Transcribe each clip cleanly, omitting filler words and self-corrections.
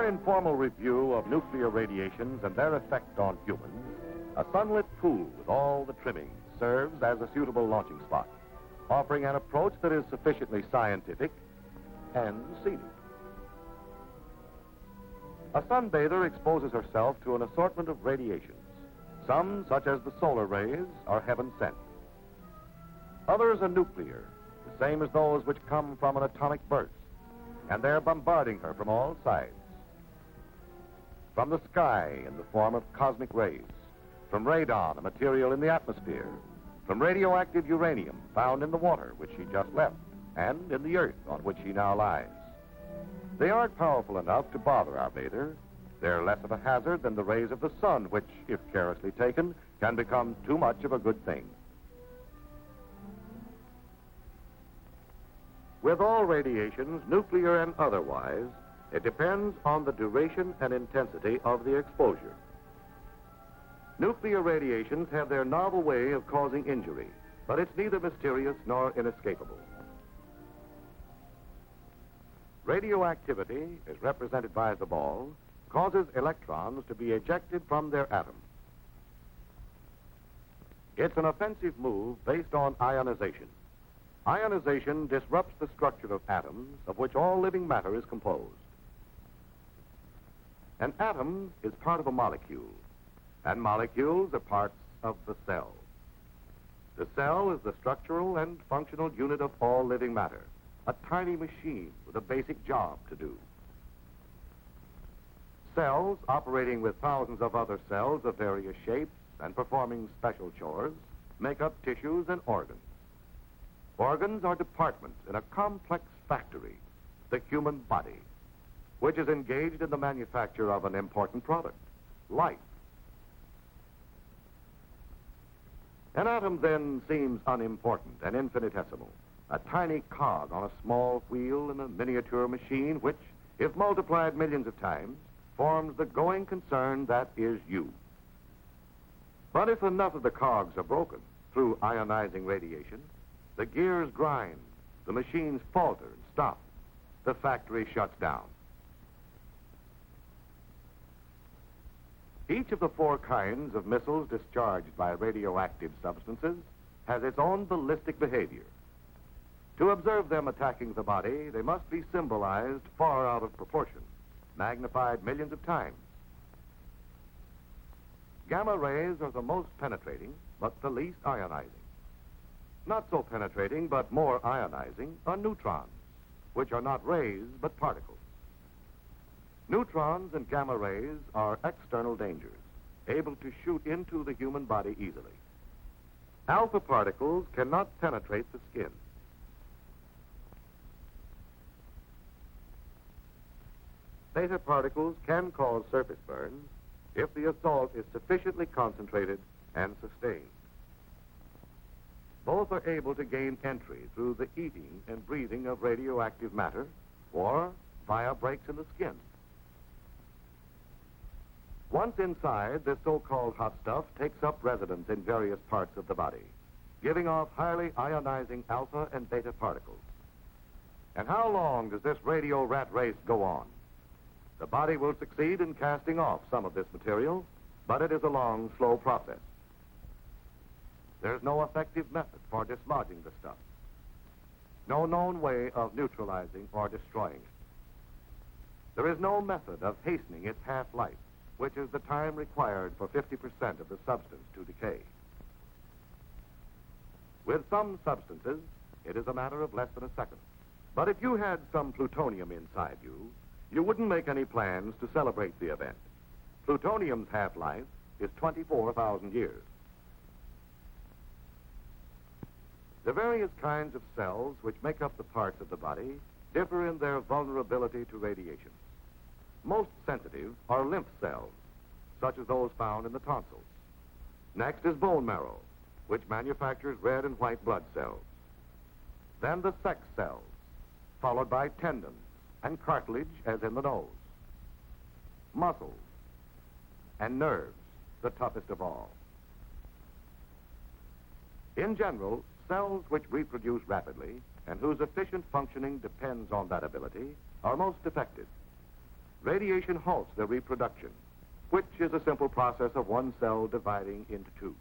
informal review of nuclear radiations and their effect on humans, a sunlit pool with all the trimmings serves as a suitable launching spot, offering an approach that is sufficiently scientific and scenic. A sunbather exposes herself to an assortment of radiations. Some, such as the solar rays, are heaven sent. Others are nuclear, the same as those which come from an atomic burst, and they're bombarding her from all sides. From the sky in the form of cosmic rays, from radon, a material in the atmosphere, from radioactive uranium found in the water which she just left, and in the earth on which she now lies. They aren't powerful enough to bother our bather. They're less of a hazard than the rays of the sun, which, if carelessly taken, can become too much of a good thing. With all radiations, nuclear and otherwise, it depends on the duration and intensity of the exposure. Nuclear radiations have their novel way of causing injury, but it's neither mysterious nor inescapable. Radioactivity, as represented by the ball, causes electrons to be ejected from their atoms. It's an offensive move based on ionization. Ionization disrupts the structure of atoms of which all living matter is composed. An atom is part of a molecule, and molecules are parts of the cell. The cell is the structural and functional unit of all living matter, a tiny machine with a basic job to do. Cells operating with thousands of other cells of various shapes and performing special chores make up tissues and organs. Organs are departments in a complex factory, the human body, which is engaged in the manufacture of an important product, life. An atom then seems unimportant and infinitesimal, a tiny cog on a small wheel in a miniature machine which, if multiplied millions of times, forms the going concern that is you. But if enough of the cogs are broken through ionizing radiation, the gears grind, the machines falter and stop, the factory shuts down. Each of the 4 kinds of missiles discharged by radioactive substances has its own ballistic behavior. To observe them attacking the body, they must be symbolized far out of proportion, magnified millions of times. Gamma rays are the most penetrating, but the least ionizing. Not so penetrating, but more ionizing, are neutrons, which are not rays, but particles. Neutrons and gamma rays are external dangers, able to shoot into the human body easily. Alpha particles cannot penetrate the skin. Beta particles can cause surface burns if the assault is sufficiently concentrated and sustained. Both are able to gain entry through the eating and breathing of radioactive matter or via breaks in the skin. Once inside, this so-called hot stuff takes up residence in various parts of the body, giving off highly ionizing alpha and beta particles. And how long does this radio rat race go on? The body will succeed in casting off some of this material, but it is a long, slow process. There's no effective method for dislodging the stuff. No known way of neutralizing or destroying it. There is no method of hastening its half-life, which is the time required for 50% of the substance to decay. With some substances, it is a matter of less than a second. But if you had some plutonium inside you, you wouldn't make any plans to celebrate the event. Plutonium's half-life is 24,000 years. The various kinds of cells which make up the parts of the body differ in their vulnerability to radiation. Most sensitive are lymph cells, such as those found in the tonsils. Next is bone marrow, which manufactures red and white blood cells. Then the sex cells, followed by tendons and cartilage, as in the nose. Muscles and nerves, the toughest of all. In general, cells which reproduce rapidly and whose efficient functioning depends on that ability are most effective. radiation halts their reproduction, which is a simple process of one cell dividing into two.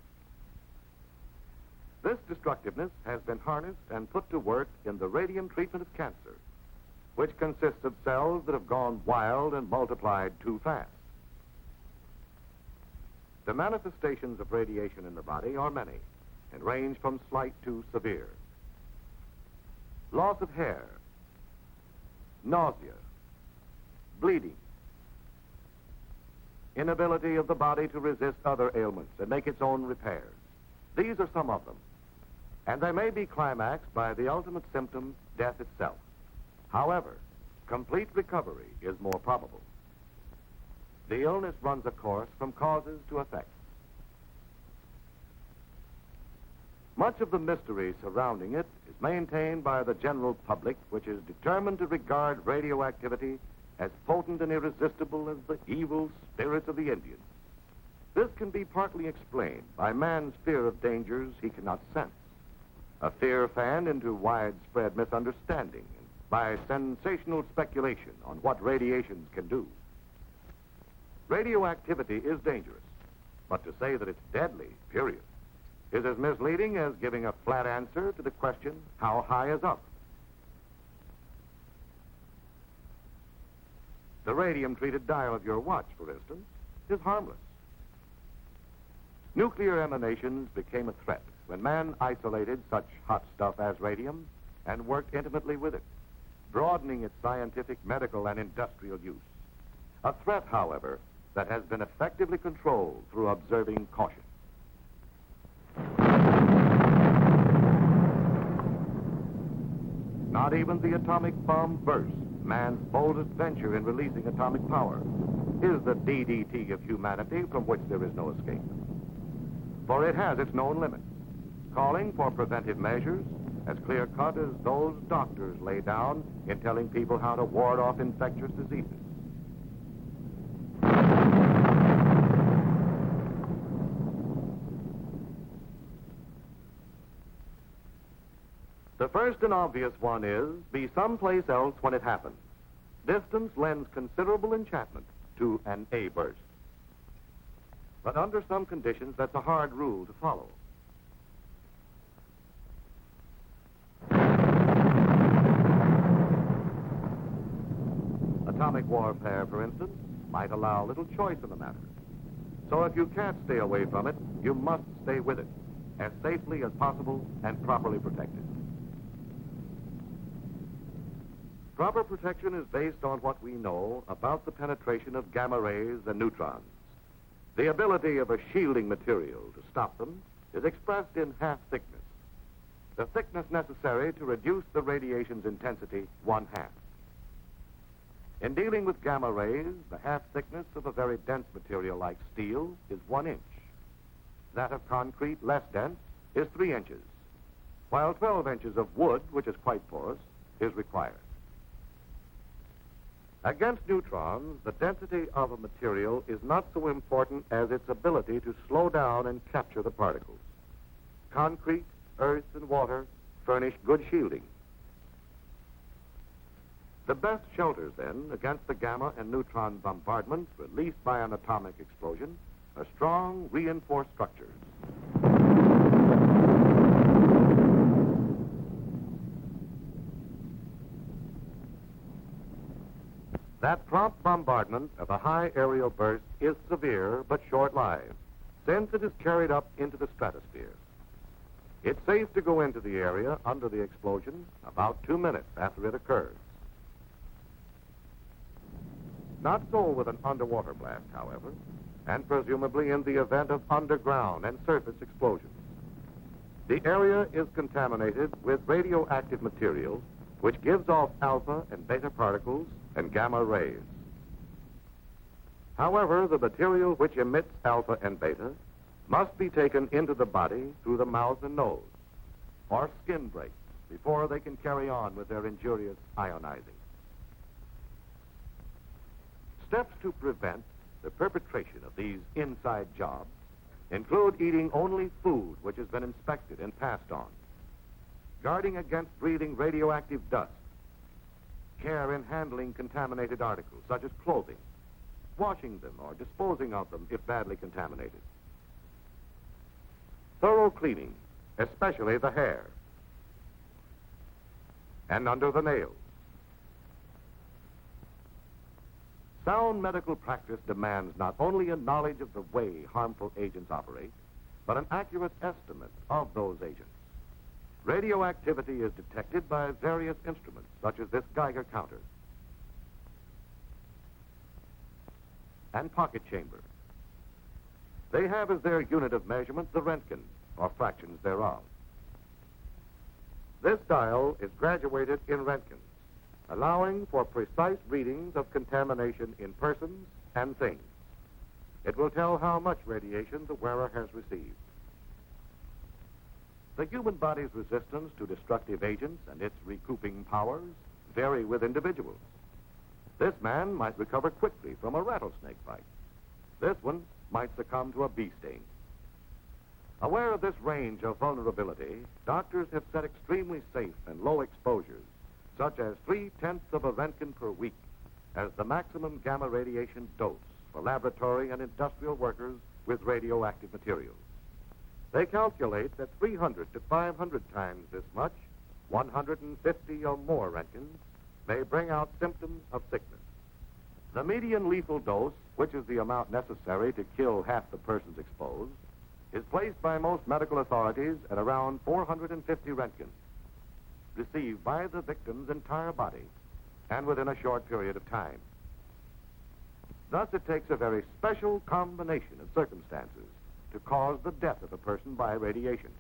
This destructiveness has been harnessed and put to work in the radium treatment of cancer, which consists of cells that have gone wild and multiplied too fast. The manifestations of radiation in the body are many and range from slight to severe. Loss of hair, nausea, bleeding, inability of the body to resist other ailments and make its own repairs. These are some of them, and they may be climaxed by the ultimate symptom, death itself. However, complete recovery is more probable. The illness runs a course from causes to effects. Much of the mystery surrounding it is maintained by the general public, which is determined to regard radioactivity as potent and irresistible as the evil spirits of the Indians. This can be partly explained by man's fear of dangers he cannot sense, a fear fanned into widespread misunderstanding by sensational speculation on what radiations can do. Radioactivity is dangerous, but to say that it's deadly, period, is as misleading as giving a flat answer to the question, how high is up? The radium-treated dial of your watch, for instance, is harmless. Nuclear emanations became a threat when man isolated such hot stuff as radium and worked intimately with it, broadening its scientific, medical, and industrial use. A threat, however, that has been effectively controlled through observing caution. Not even the atomic bomb burst, man's boldest venture in releasing atomic power, is the DDT of humanity from which there is no escape. For it has its known limits, calling for preventive measures as clear-cut as those doctors lay down in telling people how to ward off infectious diseases. The first and obvious one is, be someplace else when it happens. Distance lends considerable enchantment to an A burst. But under some conditions, that's a hard rule to follow. Atomic warfare, for instance, might allow little choice in the matter. So if you can't stay away from it, you must stay with it, as safely as possible and properly protected. Proper protection is based on what we know about the penetration of gamma rays and neutrons. The ability of a shielding material to stop them is expressed in half thickness, the thickness necessary to reduce the radiation's intensity 1/2. In dealing with gamma rays, the half thickness of a very dense material like steel is 1 inch. That of concrete, less dense, is 3 inches, while 12 inches of wood, which is quite porous, is required. Against neutrons, the density of a material is not so important as its ability to slow down and capture the particles. Concrete, earth, and water furnish good shielding. The best shelters, then, against the gamma and neutron bombardment released by an atomic explosion are strong, reinforced structures. That prompt bombardment of a high aerial burst is severe but short-lived, since it is carried up into the stratosphere. It's safe to go into the area under the explosion about 2 minutes after it occurs. Not so with an underwater blast, however, and presumably in the event of underground and surface explosions. The area is contaminated with radioactive material, which gives off alpha and beta particles and gamma rays. However, the material which emits alpha and beta must be taken into the body through the mouth and nose, or skin breaks, before they can carry on with their injurious ionizing. Steps to prevent the perpetration of these inside jobs include eating only food which has been inspected and passed on, guarding against breathing radioactive dust, care in handling contaminated articles, such as clothing, washing them or disposing of them if badly contaminated. Thorough cleaning, especially the hair and under the nails. Sound medical practice demands not only a knowledge of the way harmful agents operate, but an accurate estimate of those agents. Radioactivity is detected by various instruments, such as this Geiger counter and pocket chamber. They have as their unit of measurement the Röntgen, or fractions thereof. This dial is graduated in Röntgens, allowing for precise readings of contamination in persons and things. It will tell how much radiation the wearer has received. The human body's resistance to destructive agents and its recouping powers vary with individuals. This man might recover quickly from a rattlesnake bite. This one might succumb to a bee sting. Aware of this range of vulnerability, doctors have set extremely safe and low exposures, such as 0.3 of a Röntgen per week, as the maximum gamma radiation dose for laboratory and industrial workers with radioactive materials. They calculate that 300 to 500 times this much, 150 or more Röntgens, may bring out symptoms of sickness. The median lethal dose, which is the amount necessary to kill half the persons exposed, is placed by most medical authorities at around 450 Röntgens, received by the victim's entire body and within a short period of time. Thus, it takes a very special combination of circumstances to cause the death of a person by radiation.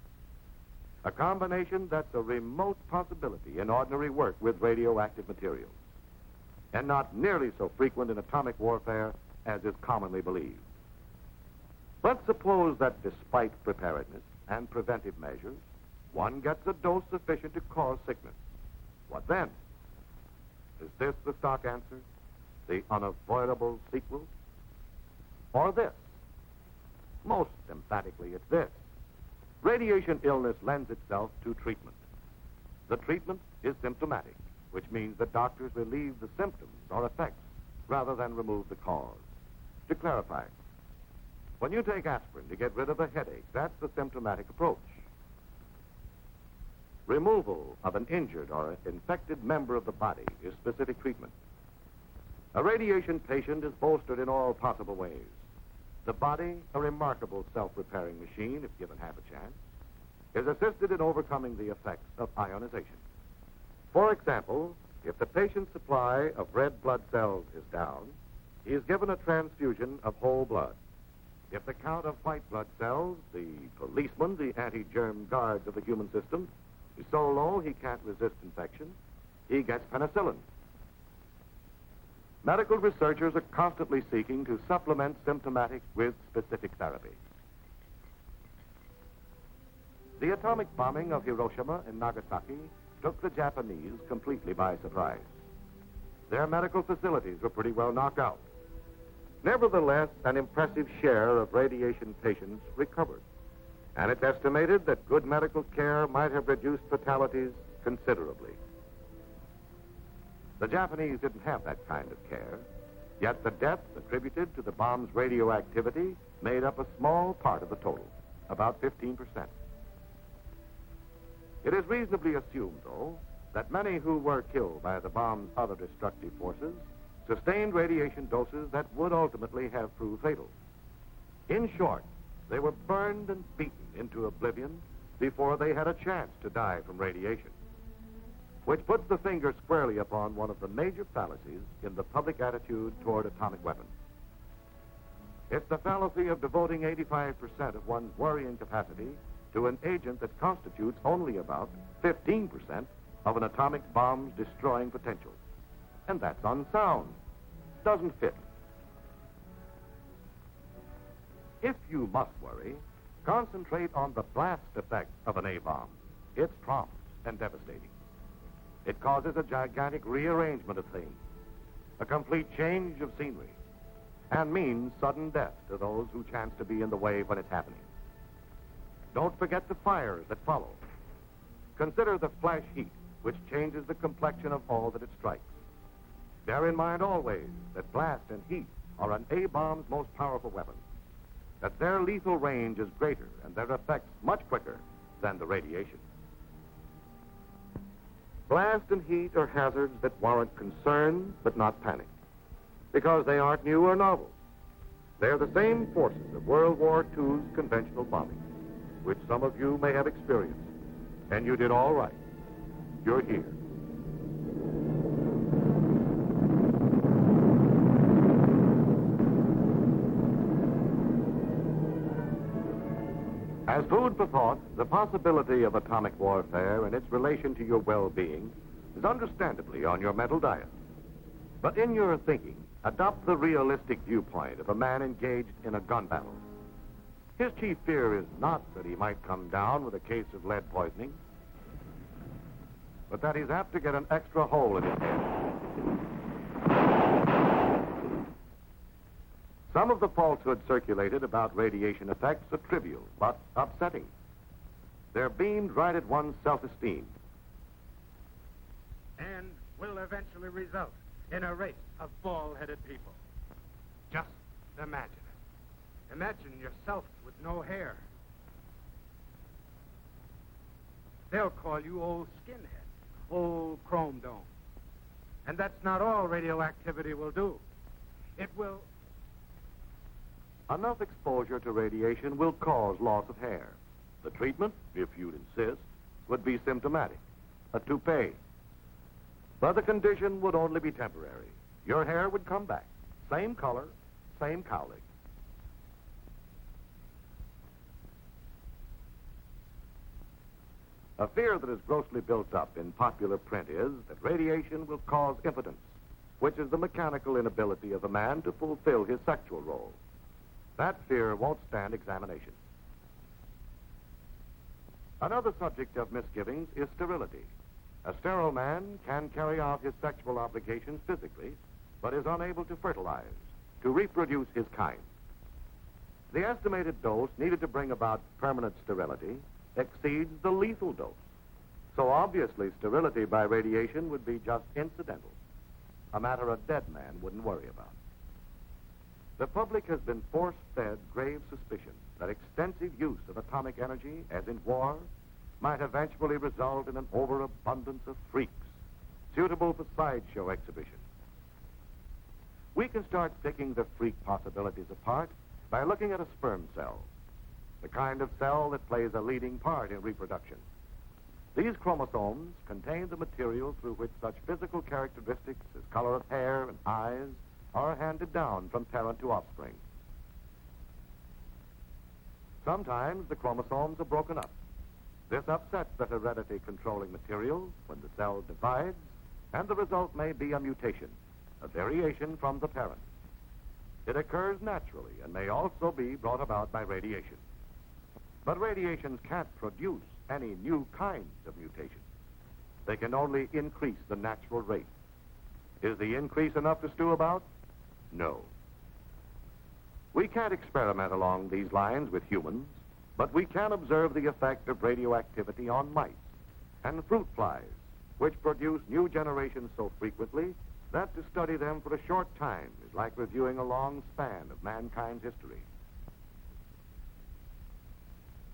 A combination that's a remote possibility in ordinary work with radioactive materials, and not nearly so frequent in atomic warfare as is commonly believed. But suppose that despite preparedness and preventive measures, one gets a dose sufficient to cause sickness. What then? Is this the stock answer? The unavoidable sequel? Or this? Most emphatically, it's this. Radiation illness lends itself to treatment. The treatment is symptomatic, which means that doctors relieve the symptoms or effects rather than remove the cause. To clarify, when you take aspirin to get rid of a headache, that's the symptomatic approach. Removal of an injured or infected member of the body is specific treatment. A radiation patient is bolstered in all possible ways. The body, a remarkable self-repairing machine, if given half a chance, is assisted in overcoming the effects of ionization. For example, if the patient's supply of red blood cells is down, he is given a transfusion of whole blood. If the count of white blood cells, the policemen, the anti-germ guards of the human system, is so low he can't resist infection, he gets penicillin. Medical researchers are constantly seeking to supplement symptomatic with specific therapy. The atomic bombing of Hiroshima and Nagasaki took the Japanese completely by surprise. Their medical facilities were pretty well knocked out. Nevertheless, an impressive share of radiation patients recovered, and it's estimated that good medical care might have reduced fatalities considerably. The Japanese didn't have that kind of care, yet the deaths attributed to the bomb's radioactivity made up a small part of the total, about 15%. It is reasonably assumed, though, that many who were killed by the bomb's other destructive forces sustained radiation doses that would ultimately have proved fatal. In short, they were burned and beaten into oblivion before they had a chance to die from radiation, which puts the finger squarely upon one of the major fallacies in the public attitude toward atomic weapons. It's the fallacy of devoting 85% of one's worrying capacity to an agent that constitutes only about 15% of an atomic bomb's destroying potential. And that's unsound. Doesn't fit. If you must worry, concentrate on the blast effect of an A-bomb. It's prompt and devastating. It causes a gigantic rearrangement of things, a complete change of scenery, and means sudden death to those who chance to be in the way when it's happening. Don't forget the fires that follow. Consider the flash heat, which changes the complexion of all that it strikes. Bear in mind always that blast and heat are an A-bomb's most powerful weapon, that their lethal range is greater and their effects much quicker than the radiation. Blast and heat are hazards that warrant concern but not panic, because they aren't new or novel. They're the same forces of World War II's conventional bombing, which some of you may have experienced. And you did all right. You're here. As food for thought, the possibility of atomic warfare and its relation to your well-being is understandably on your mental diet. But in your thinking, adopt the realistic viewpoint of a man engaged in a gun battle. His chief fear is not that he might come down with a case of lead poisoning, but that he's apt to get an extra hole in his head. Some of the falsehoods circulated about radiation effects are trivial, but upsetting. They're beamed right at one's self-esteem. And will eventually result in a race of bald-headed people. Just imagine it. Imagine yourself with no hair. They'll call you old skinhead, old chrome dome. And that's not all radioactivity will do. It will... Enough exposure to radiation will cause loss of hair. The treatment, if you'd insist, would be symptomatic, a toupee. But the condition would only be temporary. Your hair would come back. Same color, same cowlick. A fear that is grossly built up in popular print is that radiation will cause impotence, which is the mechanical inability of a man to fulfill his sexual role. That fear won't stand examination. Another subject of misgivings is sterility. A sterile man can carry out his sexual obligations physically, but is unable to fertilize, to reproduce his kind. The estimated dose needed to bring about permanent sterility exceeds the lethal dose. So obviously, sterility by radiation would be just incidental, a matter a dead man wouldn't worry about. The public has been force-fed grave suspicion that extensive use of atomic energy, as in war, might eventually result in an overabundance of freaks, suitable for sideshow exhibition. We can start picking the freak possibilities apart by looking at a sperm cell, the kind of cell that plays a leading part in reproduction. These chromosomes contain the material through which such physical characteristics as color of hair and eyes are handed down from parent to offspring. Sometimes the chromosomes are broken up. This upsets the heredity-controlling material when the cell divides, and the result may be a mutation, a variation from the parent. It occurs naturally and may also be brought about by radiation. But radiations can't produce any new kinds of mutation. They can only increase the natural rate. Is the increase enough to stew about? No. We can't experiment along these lines with humans, but we can observe the effect of radioactivity on mice and fruit flies, which produce new generations so frequently that to study them for a short time is like reviewing a long span of mankind's history.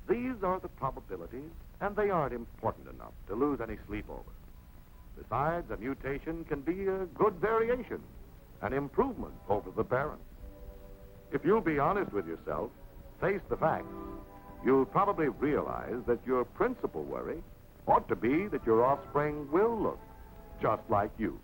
These are the probabilities, and they aren't important enough to lose any sleep over. Besides, a mutation can be a good variation, an improvement over the parent. If you'll be honest with yourself, face the facts, you'll probably realize that your principal worry ought to be that your offspring will look just like you.